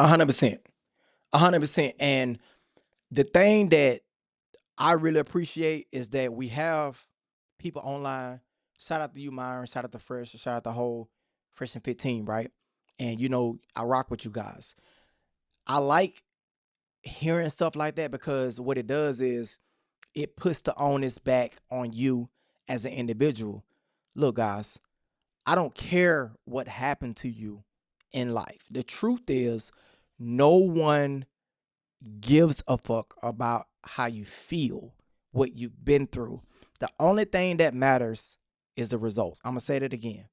100%. 100%. And the thing that I really appreciate is that we have people online. Shout out to you, Myron. Shout out to Fresh. Shout out to whole Fresh and 15, right? And I rock with you guys. I like hearing stuff like that because what it does is it puts the onus back on you as an individual. Look, guys, I don't care what happened to you in life. The truth is, no one gives a fuck about how you feel, what you've been through. The only thing that matters is the results. I'm going to say that again.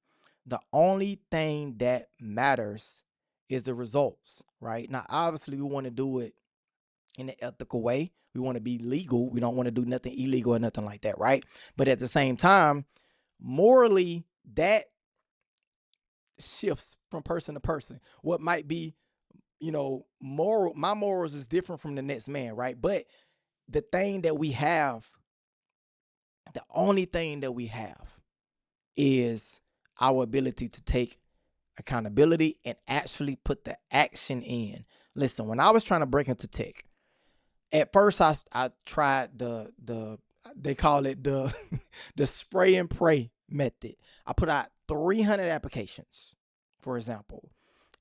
The only thing that matters is the results, right? Now, obviously, we want to do it in an ethical way. We want to be legal. We don't want to do nothing illegal or nothing like that, right? But at the same time, morally, that shifts from person to person. What might be, my morals is different from the next man, right? But the thing that we have, the only thing that we have is our ability to take accountability and actually put the action in. Listen, when I was trying to break into tech, at first I tried the they call it the the spray and pray method. I put out 300 applications, for example,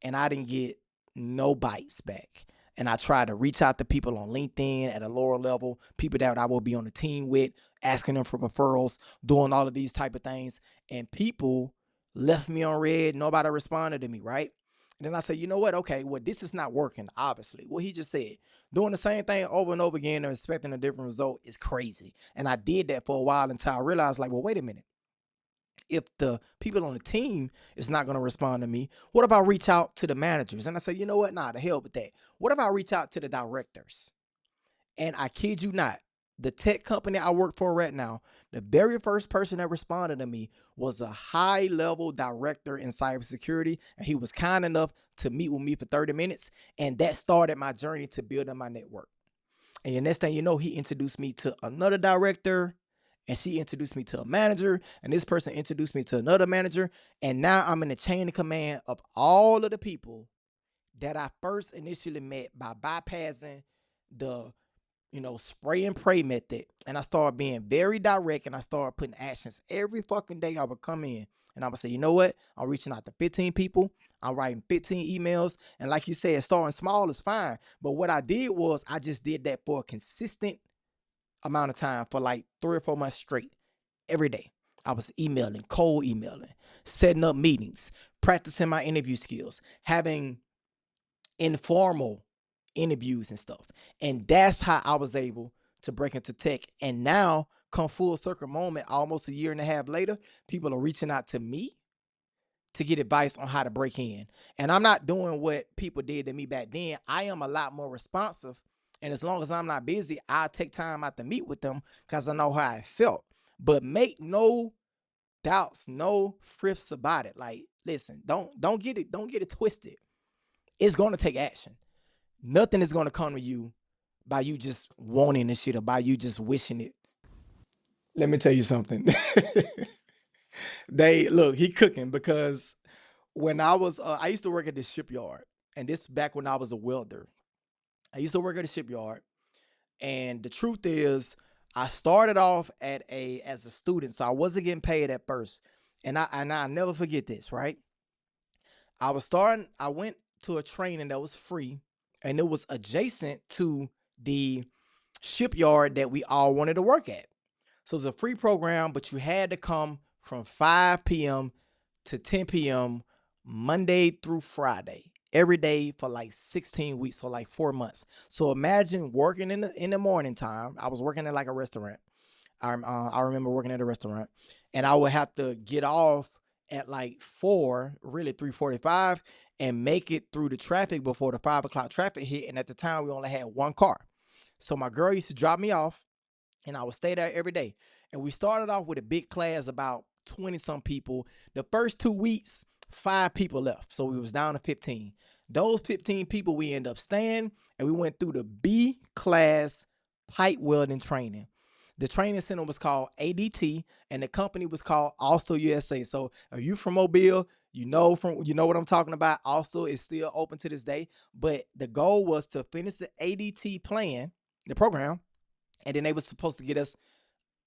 and I didn't get no bites back. And I tried to reach out to people on LinkedIn at a lower level, people that I will be on the team with, asking them for referrals, doing all of these type of things. And people left me on red. Nobody responded to me, right? And then I said, you know what? Okay, well, this is not working, obviously. What he just said, doing the same thing over and over again and expecting a different result is crazy. And I did that for a while until I realized, like, well, wait a minute. If the people on the team is not going to respond to me, what if I reach out to the managers? And I say, you know what? Nah, the hell with that. What if I reach out to the directors? And I kid you not, the tech company I work for right now, the very first person that responded to me was a high level director in cybersecurity. And he was kind enough to meet with me for 30 minutes. And that started my journey to building my network. And the next thing you know, he introduced me to another director, and she introduced me to a manager, and this person introduced me to another manager. And now I'm in the chain of command of all of the people that I first initially met by bypassing the spray and pray method. And I started being very direct and I started putting actions every fucking day. I would come in and I would say, you know what? I'm reaching out to 15 people. I'm writing 15 emails. And like you said, starting small is fine. But what I did was I just did that for a consistent amount of time for like 3 or 4 months straight every day. I was emailing, cold emailing, setting up meetings, practicing my interview skills, having informal interviews and stuff. And that's how I was able to break into tech. And now, come full circle moment, almost a year and a half later, people are reaching out to me to get advice on how to break in. And I'm not doing what people did to me back then. I am a lot more responsive. And as long as I'm not busy, I'll take time out to meet with them because I know how I felt. But make no doubts, no frifs about it. Like, listen, don't get it twisted. It's gonna take action. Nothing is gonna come to you by you just wanting this shit or by you just wishing it. Let me tell you something. They look, he cooking because when I used to work at this shipyard, and this back when I was a welder. I used to work at a shipyard, and the truth is, I started off as a student, so I wasn't getting paid at first, and I never forget this, right? I went to a training that was free, and it was adjacent to the shipyard that we all wanted to work at. So it was a free program, but you had to come from 5 p.m. to 10 p.m. Monday through Friday, every day for like 16 weeks, so like 4 months. So imagine working in the morning time. I was working at like a restaurant. I remember working at a restaurant, and I would have to get off at like 4, really 3:45, and make it through the traffic before the 5 o'clock traffic hit. And at the time, we only had one car. So my girl used to drop me off, and I would stay there every day. And we started off with a big class, about 20 some people. The first 2 weeks, 5 people left. So we was down to 15. Those 15 people, we end up staying, and we went through the B class pipe welding training. The training center was called ADT, and the company was called Also USA. So if you from Mobile, You know what I'm talking about. Also, it's still open to this day. But the goal was to finish the ADT plan, the program, and then they were supposed to get us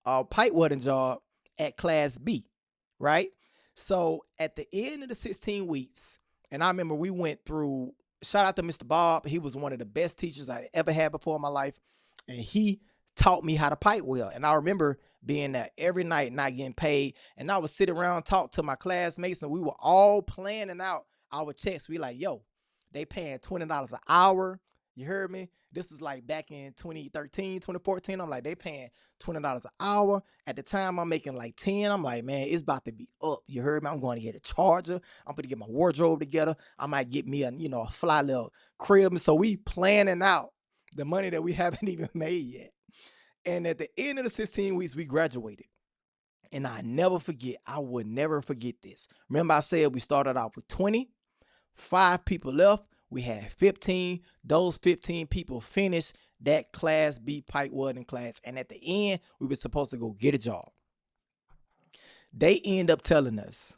a pipe welding job at Class B, right? So at the end of the 16 weeks, and I remember we went through. Shout out to Mr. Bob. He was one of the best teachers I ever had before in my life, and he taught me how to pipe weld. And I remember being there every night, not getting paid, and I would sit around talk to my classmates, and we were all planning out our checks. We like, yo, they paying $20 an hour. You heard me? This was like back in 2013, 2014. I'm like, they paying $20 an hour. At the time, I'm making like 10. I'm like, man, it's about to be up. You heard me? I'm going to get a charger. I'm going to get my wardrobe together. I might get me a fly little crib. And so we planning out the money that we haven't even made yet. And at the end of the 16 weeks, we graduated. And I would never forget this. Remember, I said we started off with 20, 5 people left. We had 15. Those 15 people finished that Class B pipe welding class. And at the end, we were supposed to go get a job. They end up telling us,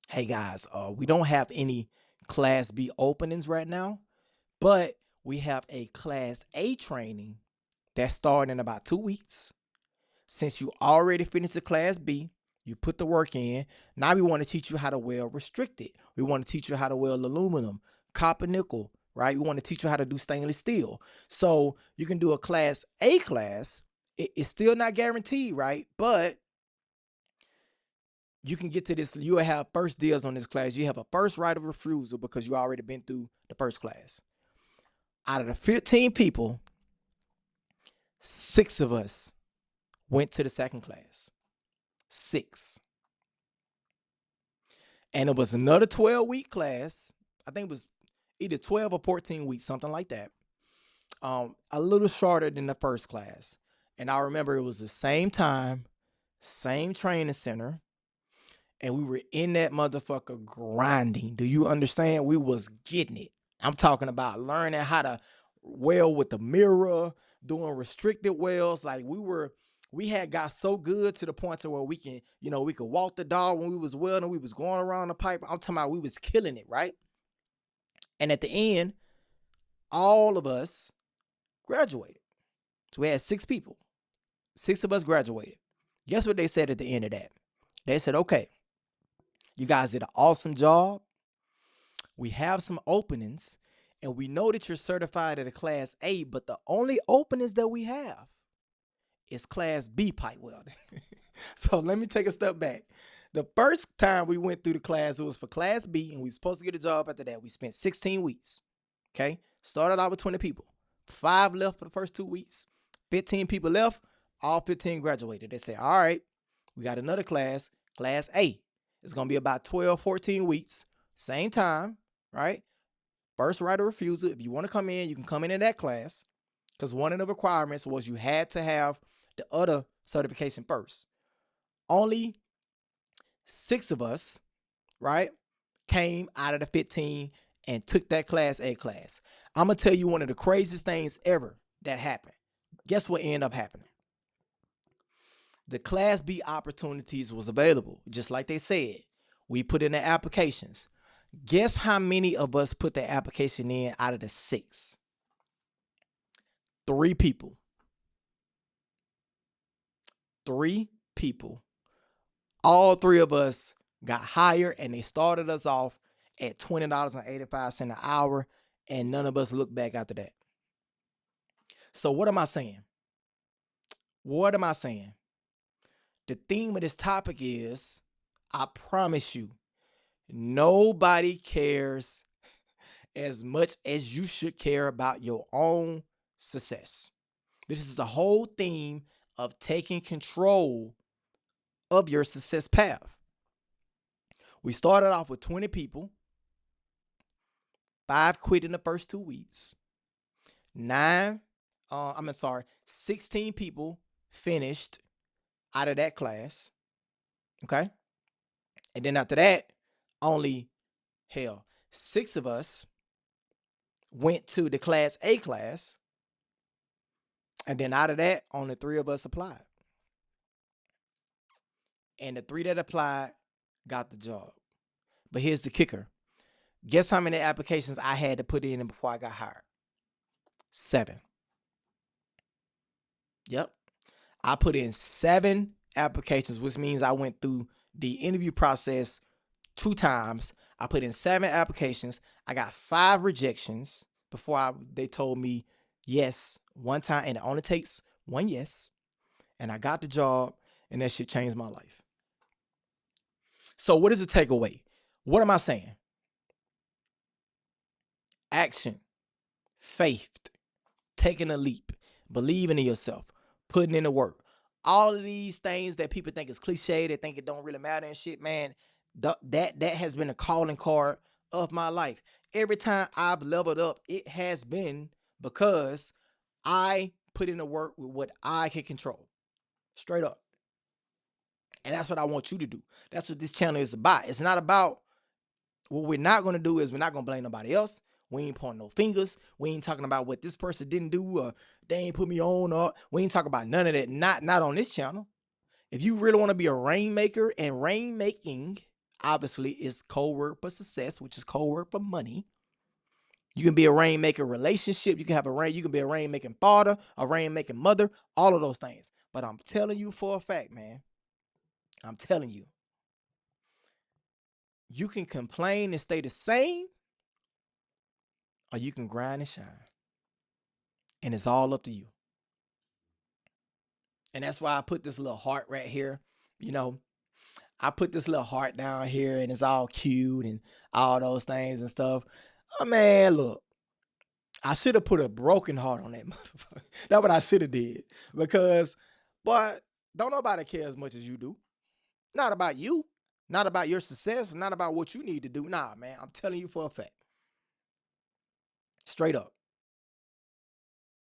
hey guys, we don't have any Class B openings right now, but we have a Class A training that's starting in about 2 weeks. Since you already finished the Class B, you put the work in. Now we want to teach you how to weld restricted. We want to teach you how to weld aluminum, copper, nickel, right? We want to teach you how to do stainless steel. So you can do a Class A class. It's still not guaranteed, right? But you can get to this. You will have first deals on this class. You have a first right of refusal because you already been through the first class. Out of the 15 people, 6 of us went to the second class. 6. And it was another 12-week class. I think it was either 12 or 14 weeks, something like that. A little shorter than the first class. And I remember it was the same time, same training center, and we were in that motherfucker grinding. Do you understand? We was getting it. I'm talking about learning how to weld with the mirror, doing restricted welds. Like we had got so good to the point to where we could walk the dog when we was welding. We was going around the pipe. I'm talking about we was killing it, right? And at the end, all of us graduated. So we had 6 people. 6 of us graduated. Guess what they said at the end of that? They said, okay, you guys did an awesome job. We have some openings, and we know that you're certified at a Class A, but the only openings that we have is Class B pipe welding. So let me take a step back. The first time we went through the class, it was for Class B, and we were supposed to get a job after that. We spent 16 weeks. Okay? Started out with 20 people. 5 left for the first 2 weeks. 15 people left. All 15 graduated. They said, all right, we got another class, Class A. It's going to be about 12, 14 weeks. Same time, right? First right of refusal. If you want to come in, you can come in that class. Because one of the requirements was you had to have the other certification first. Only 6 of us, right, came out of the 15 and took that Class A class. I'm going to tell you one of the craziest things ever that happened. Guess what ended up happening? The Class B opportunities was available, just like they said. We put in the applications. Guess how many of us put the application in out of the 6? 3 people. 3 people. All 3 of us got hired, and they started us off at $20.85 an hour, and none of us looked back after that. So what am I saying? What am I saying? The theme of this topic is, I promise you, nobody cares as much as you should care about your own success. This is the whole theme of taking control of your success path. We started off with 20 people. 5 quit in the first 2 weeks. 16 people finished out of that class. Okay. And then after that, only 6 of us went to the Class A class. And then out of that, only 3 of us applied. And the 3 that applied got the job. But here's the kicker. Guess how many applications I had to put in before I got hired? 7. Yep. I put in 7 applications, which means I went through the interview process 2 times. I put in 7 applications. I got 5 rejections before they told me yes one time, and it only takes one yes. And I got the job, and that shit changed my life. So what is the takeaway? What am I saying? Action, faith, taking a leap, believing in yourself, putting in the work. All of these things that people think is cliche, they think it don't really matter and shit, man, that has been a calling card of my life. Every time I've leveled up, it has been because I put in the work with what I can control. Straight up. And that's what I want you to do. That's what this channel is about. It's not about, what we're not going to do is we're not going to blame nobody else. We ain't pointing no fingers. We ain't talking about what this person didn't do, or they ain't put me on, or we ain't talking about none of that. Not on this channel. If you really want to be a rainmaker, and rainmaking obviously is code word for success, which is code word for money. You can be a rainmaker relationship. You can be a rainmaking father, a rainmaking mother, all of those things. But I'm telling you for a fact, man. I'm telling you. You can complain and stay the same, or you can grind and shine. And it's all up to you. And that's why I put this little heart right here. You know, I put this little heart down here, and it's all cute and all those things and stuff. Oh man, look, I should have put a broken heart on that motherfucker. That's what I should have did. Because, but don't nobody care as much as you do. Not about you. Not about your success. Not about what you need to do. Nah, man. I'm telling you for a fact. Straight up.